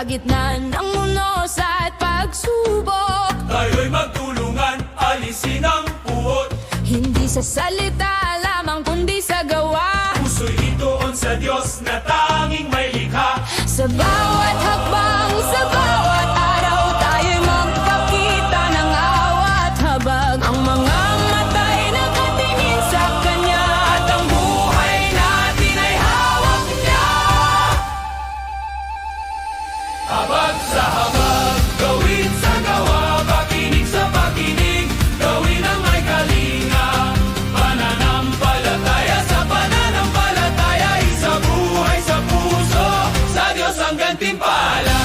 Sa gitna ng unos at pagsubok, tayo'y magtulungan, alisin ang puot. hindi sa salita lamang kundi sa gawa. Puso'y ituon sa Diyos na tanging may likha. Sa bawat hakbang, sa bawat araw, tayo'y magpakita ng awat habag. Ang mga mata'y nakatingin sa Kanya At ang buhay natin ay hawak niya. Habag sa habag, gawin sa gawa, pakinig sa pakinig, gawin ang may kalinga. Pananampalataya sa pananampalataya, isa buhay sa puso, sa Diyos ang gantimpala.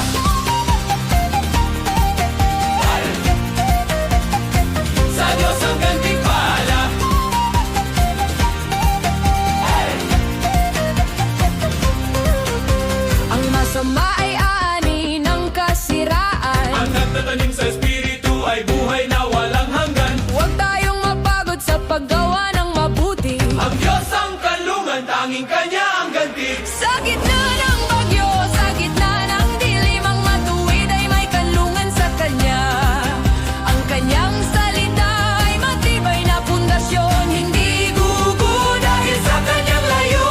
Sa Diyos ang gantimpala. ang masama ay ani ng kasiraan. Ang nagtatanim sa espiritu ay buhay na walang hanggan. Huwag tayong mapagod sa paggawa ng mabuti. Ang Diyos ang kanlungan, tanging Kanya ang ganti. Sa gitna ng bagyo, sa gitna ng dilim, ang matuwid ay may kanlungan sa Kanya. Ang Kanyang salita ay matibay na pundasyon, hindi gugu dahil sa Kanyang layon.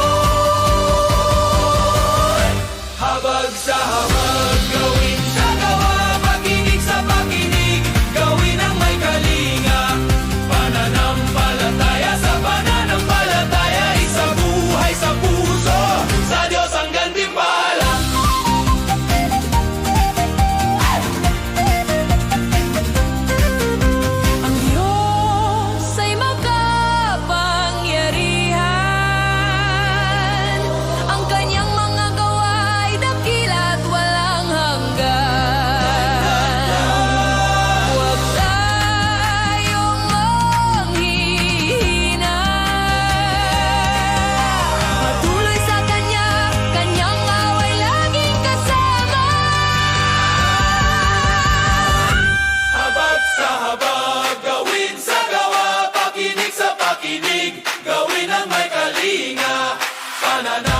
Habag sa habag, gawin sa gawa, pakinig sa pakinig, gawin ang may kalinga. Pananampalataya sa pananampalataya, isa buhay sa puso, sa Diyos ang gantimpala. Ang Diyos ay makapangyarihan. Ang Kanyang mga gawa ay dakila at walang hanggan. Huwag tayong manghihina. Patuloy sa Kanya, Kanyang away laging kasama. Habag sa habag, gawin sa gawa, pakinig sa pakinig, gawin ang may kalinga. Pananampalataya